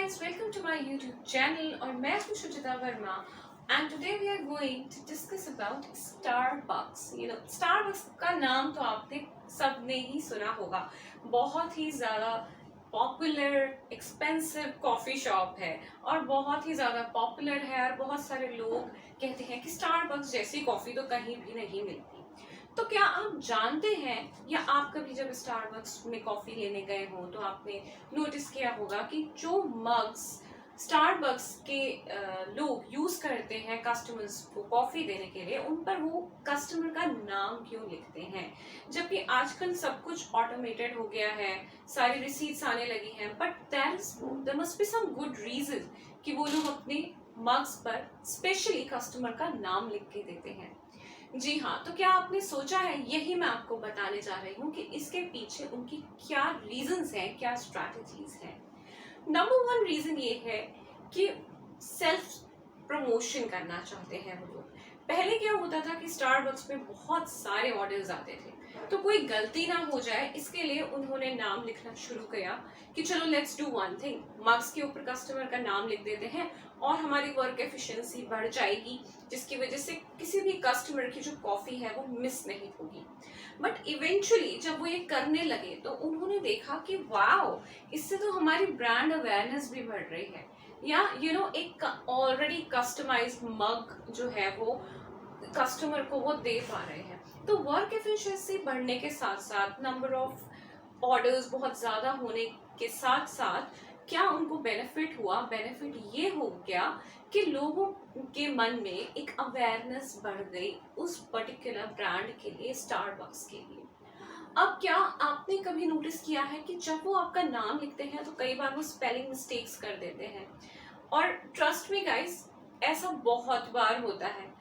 guys, welcome to my YouTube channel और मैं हूँ शुचिता Verma and today we are going to discuss about Starbucks. Starbucks का नाम तो आपने सबने ही सुना होगा। बहुत ही ज़्यादा पॉपुलर एक्सपेंसिव कॉफ़ी शॉप है और बहुत ही ज़्यादा पॉपुलर है और बहुत सारे लोग कहते हैं कि Starbucks जैसी कॉफ़ी तो कहीं भी नहीं मिलती। तो क्या आप जानते हैं या आप कभी जब स्टारबक्स में कॉफ़ी लेने गए हो तो आपने नोटिस किया होगा कि जो मग्स स्टारबक्स के लोग यूज़ करते हैं कस्टमर्स को कॉफ़ी देने के लिए, उन पर वो कस्टमर का नाम क्यों लिखते हैं? जबकि आजकल सब कुछ ऑटोमेटेड हो गया है, सारी रिसीट्स आने लगी हैं, but there must be some good reason कि वो लोग अपने मग्स पर स्पेशली कस्टमर का नाम लिख के देते हैं। जी हाँ, तो क्या आपने सोचा है? यही मैं आपको बताने जा रही हूँ कि इसके पीछे उनकी क्या रीजंस हैं, क्या स्ट्रैटेजीज हैं। नंबर 1 रीजन ये है कि सेल्फ प्रमोशन करना चाहते हैं वो लोग। पहले क्या होता था कि स्टारबक्स में बहुत सारे ऑर्डर्स आते थे, तो कोई गलती ना हो जाए इसके लिए उन्होंने नाम लिखना शुरू किया कि चलो let's do one thing, mugs के ऊपर कस्टमर का नाम लिख देते हैं और हमारी वर्क एफिशिएंसी बढ़ जाएगी, जिसकी वजह से किसी भी कस्टमर की जो कॉफ़ी है वो मिस नहीं होगी। बट इवेंचुअली जब वो ये करने लगे तो उन्होंने देखा कि वाओ, इससे तो हमारी ब्रांड अवेयरनेस भी बढ़ रही है, या एक ऑलरेडी कस्टमाइज्ड मग जो है वो कस्टमर को वो दे पा रहे हैं। तो वर्क एफिशिएंसी बढ़ने के साथ साथ नंबर ऑफ ऑर्डर्स बहुत ज़्यादा होने के साथ साथ क्या उनको बेनिफिट हुआ? बेनिफिट ये हो गया कि लोगों के मन में एक अवेयरनेस बढ़ गई उस पर्टिकुलर ब्रांड के लिए, स्टारबक्स के लिए। अब क्या आपने कभी नोटिस किया है कि जब वो आपका नाम लिखते हैं तो कई बार वो स्पेलिंग मिस्टेक्स कर देते हैं, और ट्रस्ट मी गाइस, ऐसा बहुत बार होता है।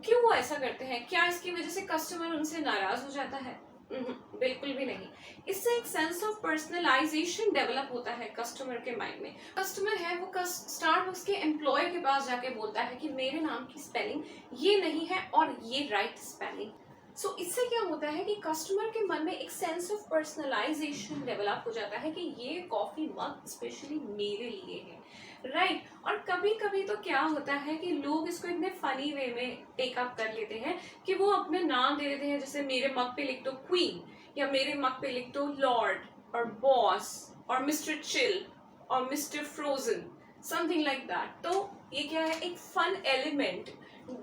क्यों वो ऐसा करते हैं? क्या इसकी वजह से कस्टमर उनसे नाराज हो जाता है? बिल्कुल भी नहीं। इससे एक सेंस ऑफ पर्सनलाइजेशन डेवलप होता है कस्टमर के माइंड में। कस्टमर है वो स्टारबक्स के एम्प्लॉय के पास जाके बोलता है कि मेरे नाम की स्पेलिंग ये नहीं है और ये राइट स्पेलिंग। सो इससे क्या होता है कि कस्टमर के मन में एक सेंस ऑफ पर्सनलाइजेशन डेवलप हो जाता है कि ये कॉफ़ी मग स्पेशली मेरे लिए है, राइट। और कभी कभी तो क्या होता है कि लोग इसको इतने फनी वे में टेक अप कर लेते हैं कि वो अपने नाम दे देते हैं, जैसे मेरे मग पे लिख दो क्वीन, या मेरे मग पे लिख दो लॉर्ड और बॉस और मिस्टर चिल और mister frozen, something like that. तो ये क्या है, एक फन एलिमेंट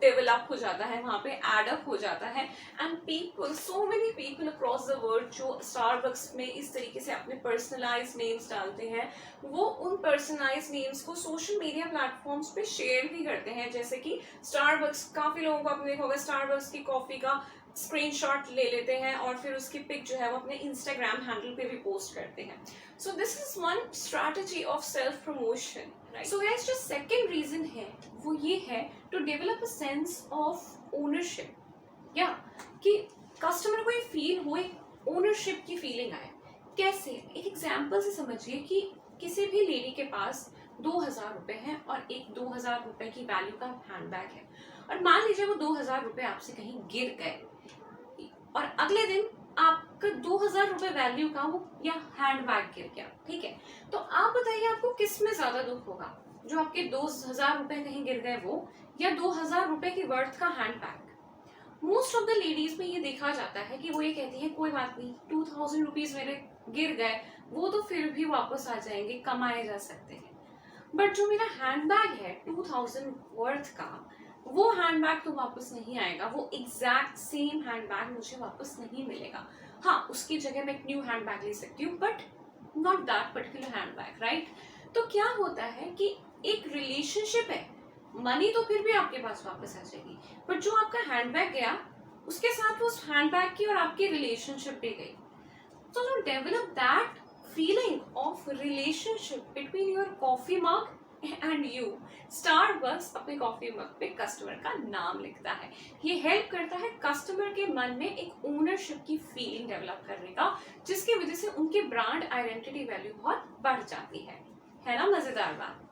डेवलप हो जाता है, वहाँ पे एडअप हो जाता है। And people, so many people across the world जो स्टारबक्स में इस तरीके से अपने पर्सनलाइज नेम्स डालते हैं, वो उन पर्सनलाइज नेम्स को सोशल मीडिया प्लेटफॉर्म्स पे शेयर भी करते हैं। जैसे कि स्टारबक्स, काफ़ी लोगों को आपने देखा होगा, स्टारबक्स की कॉफ़ी का स्क्रीनशॉट ले लेते हैं और फिर उसकी पिक जो है वो अपने इंस्टाग्राम हैंडल पे भी पोस्ट करते हैं। So this is one strategy of self promotion, right. So guys, जो सेकंड रीजन है वो ये है to develop a sense of ownership, या कि कस्टमर को ये फील हो, एक ओनरशिप की फीलिंग आए। कैसे? एक एग्जाम्पल से समझिए कि किसी भी लेडी के पास 2000 रुपये हैं और एक 2000 रुपये की वैल्यू का हैंडबैग है, और मान लीजिए वो 2000 रुपये आपसे कहीं गिर गए और अगले दिन आपका 2000 रुपये वैल्यू का वो या हैंडबैग गिर गया, ठीक है। तो आप बताइए आपको किस में ज्यादा दुख होगा, जो आपके 2000 रुपये कहीं गिर गए वो, या 2000 रुपये की वर्थ का handbag? Most of the ladies में ये देखा जाता है कि वो ये कहती है कोई बात नहीं, 2000 रुपीज मेरे गिर गए, वो तो फिर भी वापस आ जाएंगे, कमाए जा सकते हैं। बट जो मेरा हैंडबैग है 2000 वर्थ का, वो हैंडबैग तो वापस नहीं आएगा, वो एग्जैक्ट सेम हैंडबैग मुझे वापस नहीं मिलेगा। हाँ, उसकी जगह मैं एक न्यू हैंडबैग ले सकती हूँ, but not that particular handbag, right. तो क्या होता है कि एक रिलेशनशिप है, मनी तो फिर भी आपके पास वापस आ जाएगी, बट जो आपका हैंडबैग गया उसके साथ उस हैंडबैग की और आपकी रिलेशनशिप भी गई। तो to develop that feeling of relationship between your coffee mug and you, Starbucks अपने कॉफी मग पे कस्टमर का नाम लिखता है। ये हेल्प करता है कस्टमर के मन में एक ओनरशिप की फीलिंग डेवलप करने का, जिसकी वजह से उनकी ब्रांड आइडेंटिटी वैल्यू बहुत बढ़ जाती है ना। मजेदार बात।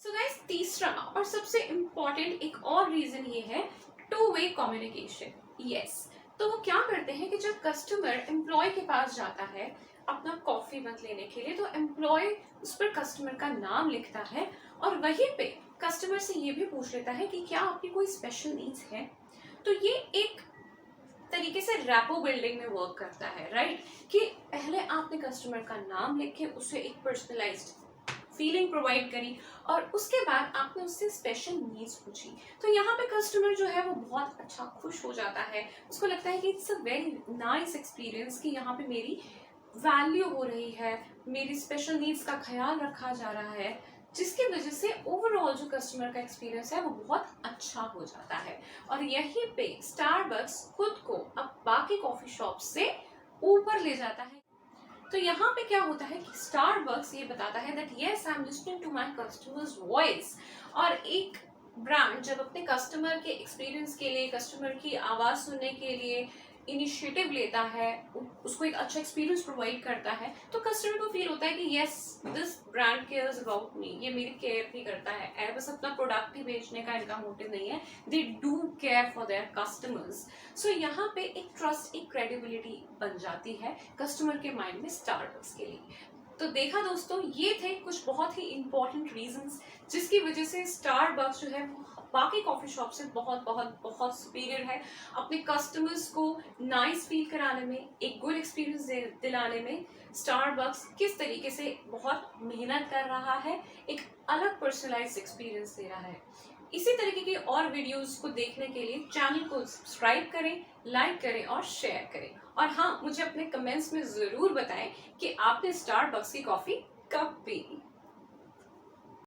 सो गाइस, तीसरा और सबसे इम्पोर्टेंट एक और रीजन ये है टू वे कम्युनिकेशन। यस, तो वो क्या करते हैं कि जब कस्टमर एम्प्लॉय के पास जाता है अपना कॉफ़ी मग लेने के लिए, तो एम्प्लॉय उस पर कस्टमर का नाम लिखता है और वहीं पे कस्टमर से ये भी पूछ लेता है कि क्या आपकी कोई स्पेशल नीड्स है। तो ये एक तरीके से रैपो बिल्डिंग में वर्क करता है, राइट, कि पहले आपने कस्टमर का नाम लिख के उसे एक पर्सनलाइज्ड फीलिंग प्रोवाइड करी और उसके बाद आपने उससे स्पेशल नीड्स पूछी। तो यहाँ पे कस्टमर जो है वो बहुत अच्छा खुश हो जाता है, उसको लगता है कि it's a very nice experience कि यहाँ पे मेरी वैल्यू हो रही है, मेरी स्पेशल नीड्स का ख्याल रखा जा रहा है, जिसकी वजह से ओवरऑल जो कस्टमर का एक्सपीरियंस है वो बहुत अच्छा हो जाता है। और यहीं पे स्टारबक्स खुद को अब बाकी कॉफी शॉप से ऊपर ले जाता है। तो यहाँ पे क्या होता है कि स्टारबक्स ये बताता है that yes I am listening to my customers voice. और एक ब्रांड जब अपने कस्टमर के एक्सपीरियंस के लिए, कस्टमर की आवाज़ सुनने के लिए इनिशिएटिव लेता है, उसको एक अच्छा एक्सपीरियंस प्रोवाइड करता है, तो कस्टमर को फील होता है कि yes this brand cares about me, ये मेरी केयर भी करता है, ऐ बस अपना प्रोडक्ट ही बेचने का इनका मोटिव नहीं है, they do care for their customers. So यहाँ पे एक ट्रस्ट, एक क्रेडिबिलिटी बन जाती है कस्टमर के माइंड में स्टारबक्स के लिए। तो देखा दोस्तों, ये थे कुछ बहुत ही इंपॉर्टेंट रीजंस जिसकी वजह से स्टारबक्स जो है बाकी कॉफी शॉप से बहुत बहुत बहुत सुपीरियर है अपने कस्टमर्स को नाइस फील कराने में, एक गुड एक्सपीरियंस दिलाने में। स्टारबक्स किस तरीके से बहुत मेहनत कर रहा है, एक अलग पर्सनलाइज्ड एक्सपीरियंस दे रहा है। इसी तरीके की और वीडियोस को देखने के लिए चैनल को सब्सक्राइब करें, लाइक करें और शेयर करें। और हाँ, मुझे अपने कमेंट्स में ज़रूर बताएं कि आपने स्टारबक्स की कॉफ़ी कब पी।